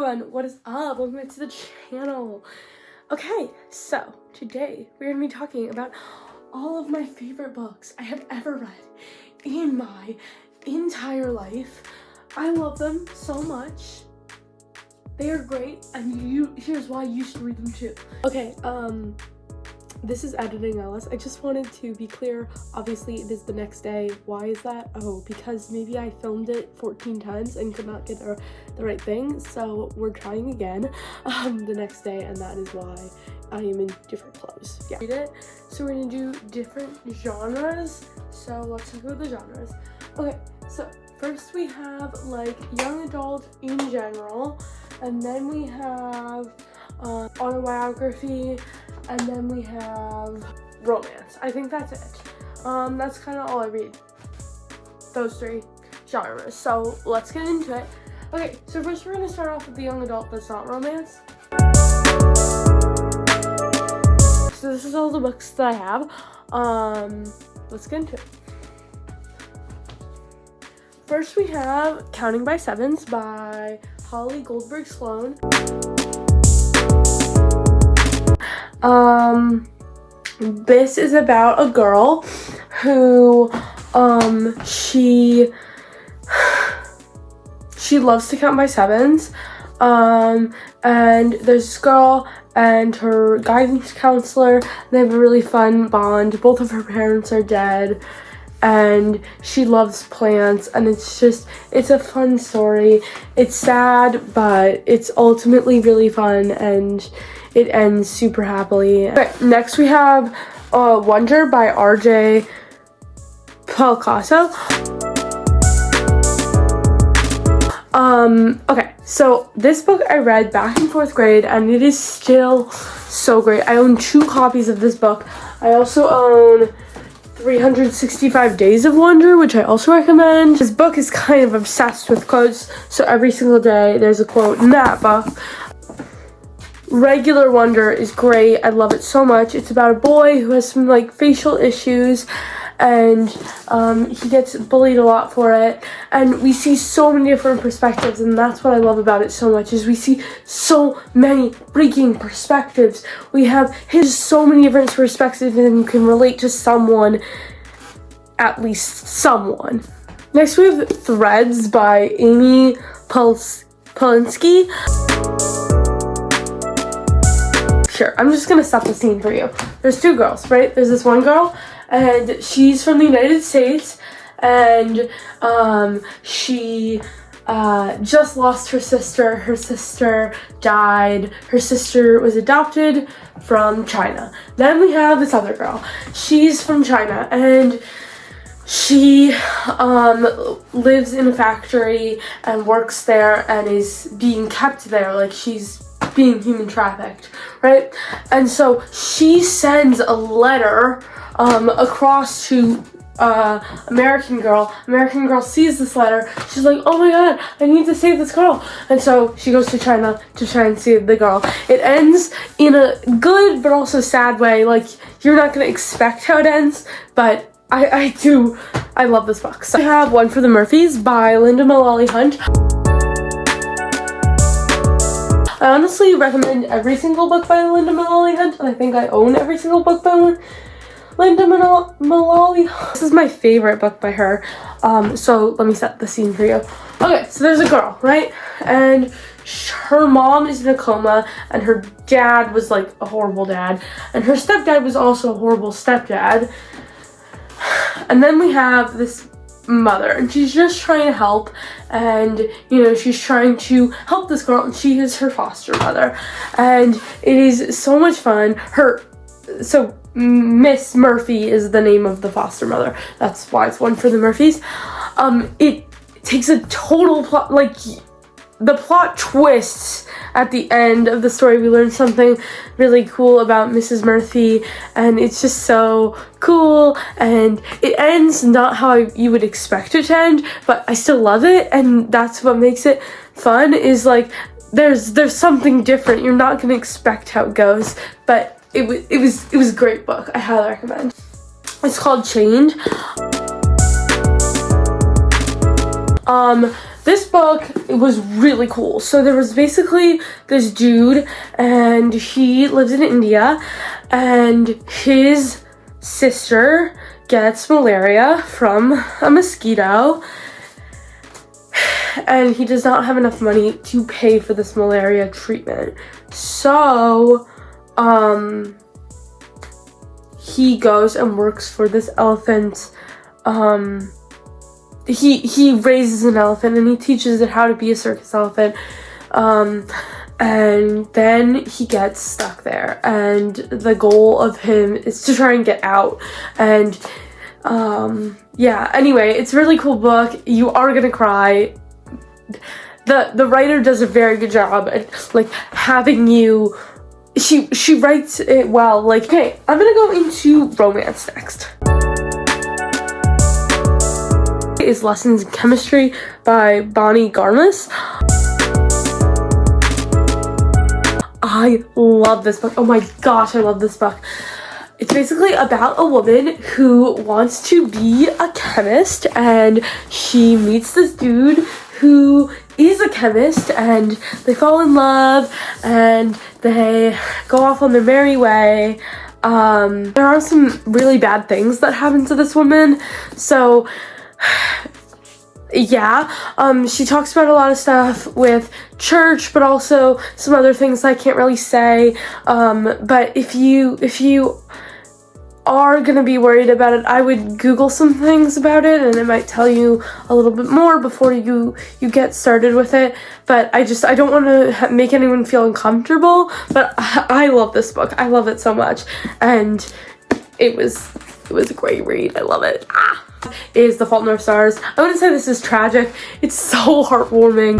everyone, what is up? Welcome back to the channel. Okay, so today we're going to be talking about all of my favorite books I have ever read in my entire life. I love them so much. They are great, and here's why you should read them too. Okay, this is editing Alice. I just wanted to be clear, obviously it is the next day. Why is that? Oh, because maybe I filmed it 14 times and could not get the right thing, so we're trying again the next day, and that is why I am in different clothes. Yeah, read it. So we're gonna do different genres, so let's talk about the genres. Okay, so first we have like young adult in general, and then we have autobiography, and then we have romance. I think that's it. That's kind of all I read. Those three genres. So let's get into it. Okay, so first we're gonna start off with the young adult that's not romance. So this is all the books that I have. Let's get into it. First we have Counting by Sevens by Holly Goldberg Sloan. This is about a girl who, she loves to count by sevens, and there's this girl and her guidance counselor. They have a really fun bond. Both of her parents are dead, and she loves plants, and it's a fun story. It's sad, but it's ultimately really fun, and it ends super happily. Okay, next we have Wonder by R.J. Picasso. Okay, so this book I read back in 4th grade, and it is still so great. I own 2 copies of this book. I also own 365 Days of Wonder, which I also recommend. This book is kind of obsessed with quotes, so every single day there's a quote in that book. Regular Wonder is great. I love it so much. It's about a boy who has some like facial issues, and he gets bullied a lot for it, and we see so many different perspectives, and that's what I love about it so much, is we see so many freaking perspectives. We have so many different perspectives, and you can relate to someone, at least someone. Next we have Threads by Amy Polinsky. Sure, I'm just gonna set the scene for you. There's 2 girls, right? There's this one girl, and she's from the United States, and she just lost her sister. Her sister died. Her sister was adopted from China. Then we have this other girl. She's from China, and she lives in a factory and works there and is being kept there, like she's being human trafficked, right? And so she sends a letter across to American Girl. American Girl sees this letter. She's like, oh my god, I need to save this girl. And so she goes to China to try and save the girl. It ends in a good but also sad way. Like, you're not gonna expect how it ends, but I love this book. So I have One for the Murphys by Linda Mullally Hunt. I honestly recommend every single book by Linda Mullally Hunt, and I think I own every single book by Linda Mullally Hunt. This is my favorite book by her. So let me set the scene for you. Okay, so there's a girl, right? And her mom is in a coma, and her dad was like a horrible dad, and her stepdad was also a horrible stepdad. And then we have this mother, and she's just trying to help, and she's trying to help this girl, and she is her foster mother, and it is so much fun. So Miss Murphy is the name of the foster mother. That's why it's One for the Murphys. It takes a total plot, like the plot twists at the end of the story. We learn something really cool about Mrs. Murphy, and it's just so cool, and it ends not how you would expect it to end, but I still love it, and that's what makes it fun, is like there's something different. You're not gonna expect how it goes, but it was a great book. I highly recommend. It's called Chained. this book, it was really cool. So there was basically this dude, and he lives in India, and his sister gets malaria from a mosquito, and he does not have enough money to pay for this malaria treatment. So, he goes and works for this elephant. He raises an elephant, and he teaches it how to be a circus elephant. And then he gets stuck there, and the goal of him is to try and get out. And yeah, anyway, it's a really cool book. You are gonna cry. The writer does a very good job at like having you. She writes it well. Like, okay, I'm gonna go into romance next. Is Lessons in Chemistry by Bonnie Garmus. I love this book. Oh my gosh, I love this book. It's basically about a woman who wants to be a chemist, and she meets this dude who is a chemist, and they fall in love, and they go off on their merry way. There are some really bad things that happen to this woman, so yeah, she talks about a lot of stuff with church, but also some other things I can't really say, but if you are gonna be worried about it, I would Google some things about it, and it might tell you a little bit more before you get started with it. But I don't want to make anyone feel uncomfortable, but I love this book. I love it so much, and it was a great read. I love it. Is The Fault in Our Stars. I wouldn't say this is tragic. It's so heartwarming.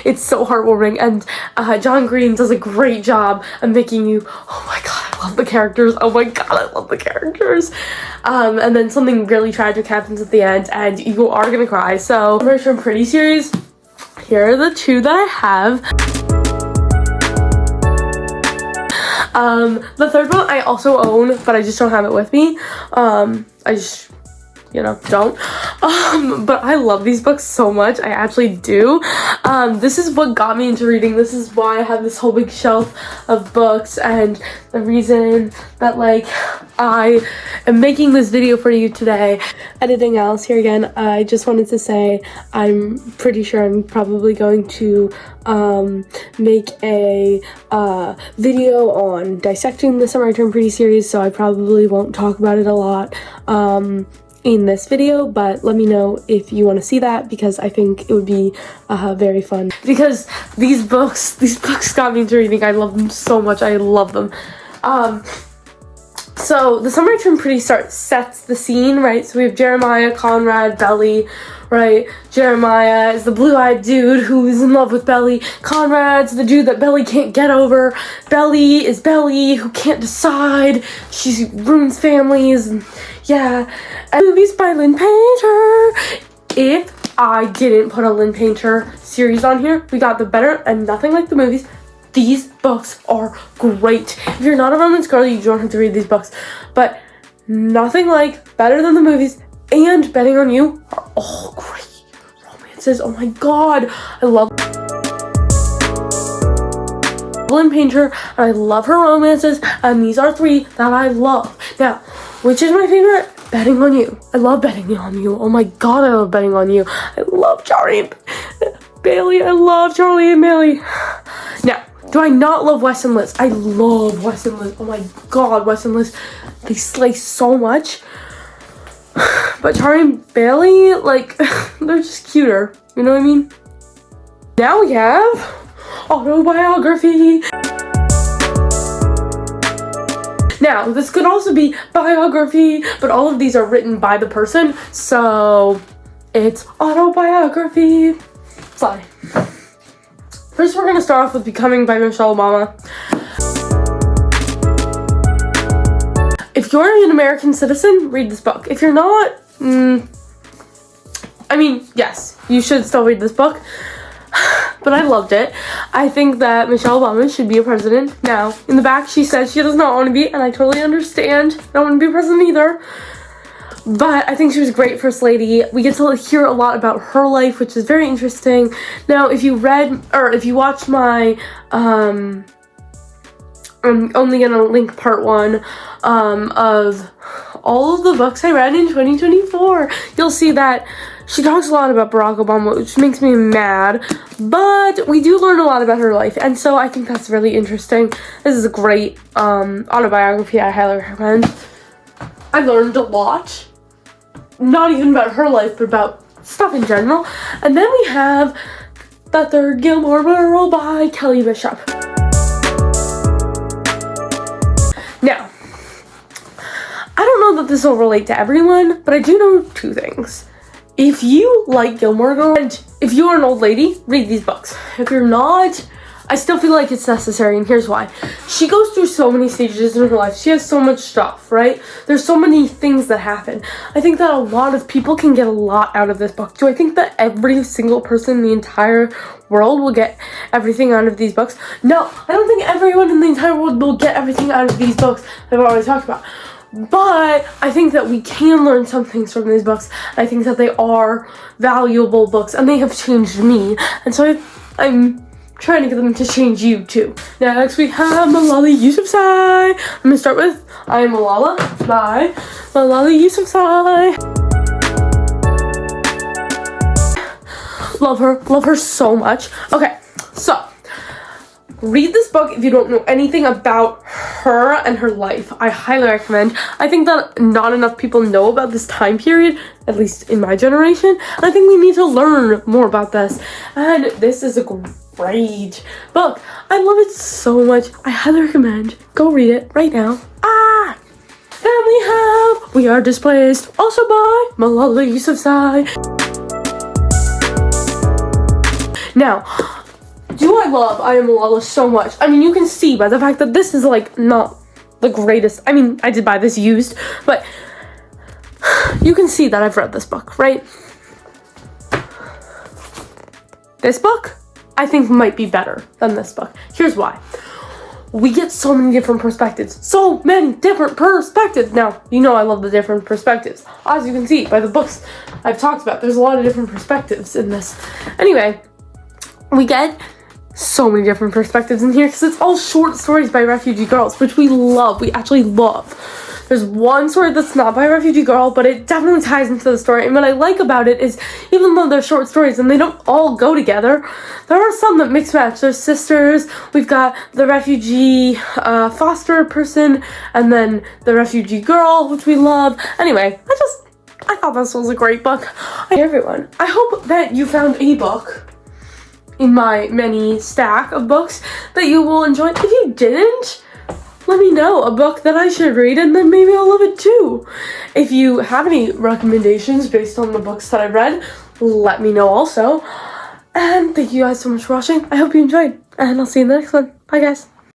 It's so heartwarming, and John Green does a great job of making you, oh my god, I love the characters. Oh my god, I love the characters. And then something really tragic happens at the end, and you are gonna cry. So, Summer Term Pretty series. Here are the two that I have. The third one I also own, but I just don't have it with me. I just, don't. But I love these books so much. I actually do. This is what got me into reading. This is why I have this whole big shelf of books, and the reason that, like, I am making this video for you today. Anything else here again, I just wanted to say I'm pretty sure I'm probably going to make a video on dissecting the Summer I Turned Pretty series, so I probably won't talk about it a lot in this video, but let me know if you want to see that, because I think it would be very fun, because these books got me into reading. I love them so much. I love them. So the Summer I Turned Pretty sets the scene, right? So we have Jeremiah, Conrad, Belly, right? Jeremiah is the blue-eyed dude who is in love with Belly. Conrad's the dude that Belly can't get over. Belly is Belly who can't decide. She ruins families, and yeah. And movies by Lynn Painter. If I didn't put a Lynn Painter series on here, we got The Better and Nothing Like the Movies. These books are great. If you're not a romance girl, you don't have to read these books. But Nothing Like, Better Than the Movies, and Betting on You are all great romances. Oh my god, I love Lynn Painter, and I love her romances, and these are three that I love. Now, which is my favorite? Betting on You. I love Betting on You. Oh my god, I love Betting on You. I love Charlie and Bailey. I love Charlie and Bailey. Now, do I not love Wes and Liz? I love Wes and Liz. Oh my god, Wes and Liz. They slay so much. But Charlie and Bailey, like, they're just cuter. You know what I mean? Now we have autobiography. Now, this could also be biography, but all of these are written by the person, so it's autobiography. Fine. First, we're gonna start off with Becoming by Michelle Obama. If you're an American citizen, read this book. If you're not, I mean, yes, you should still read this book. But I loved it. I think that Michelle Obama should be a president. Now, in the back, she says she does not want to be, and I totally understand. I don't want to be president either. But I think she was a great first lady. We get to hear a lot about her life, which is very interesting. Now, if you watched my, I'm only gonna link part 1 of all of the books I read in 2024. You'll see that she talks a lot about Barack Obama, which makes me mad, but we do learn a lot about her life, and so I think that's really interesting. This is a great autobiography I highly recommend. I learned a lot, not even about her life, but about stuff in general. And then we have The Third Gilmore Girl by Kelly Bishop. Now, I don't know that this will relate to everyone, but I do know 2 things. If you like Gilmore Girls, and if you are an old lady, read these books. If you're not, I still feel like it's necessary, and here's why. She goes through so many stages in her life. She has so much stuff, right? There's so many things that happen. I think that a lot of people can get a lot out of this book. Do I think that every single person in the entire world will get everything out of these books? No, I don't think everyone in the entire world will get everything out of these books that I've already talked about. But I think that we can learn some things from these books. I think that they are valuable books, and they have changed me. And so I'm trying to get them to change you too. Next we have Malala Yousafzai. I'm gonna start with I Am Malala by Malala Yousafzai. Love her so much. Okay, so read this book if you don't know anything about her and her life. I highly recommend. I think that not enough people know about this time period, at least in my generation, and I think we need to learn more about this. And this is a great book. I love it so much. I highly recommend. Go read it right now. Then we have We Are Displaced, also by Malala Yousafzai. Now, do I love I Am Malala so much? I mean, you can see by the fact that this is like not the greatest. I mean, I did buy this used, but you can see that I've read this book, right? This book, I think, might be better than this book. Here's why. We get so many different perspectives. So many different perspectives. Now, you know I love the different perspectives. As you can see by the books I've talked about, there's a lot of different perspectives in this. Anyway, we get so many different perspectives in here because it's all short stories by refugee girls, which we love. We actually love. There's one story that's not by a refugee girl, but it definitely ties into the story. And what I like about it is, even though they're short stories and they don't all go together, there are some that mix match. There's sisters, we've got the refugee foster person, and then the refugee girl, which we love. Anyway, I thought this was a great book. Hey everyone, I hope that you found a book in my many stack of books that you will enjoy. If you didn't, let me know a book that I should read, and then maybe I'll love it too. If you have any recommendations based on the books that I read, let me know also. And thank you guys so much for watching. I hope you enjoyed, and I'll see you in the next one. Bye guys.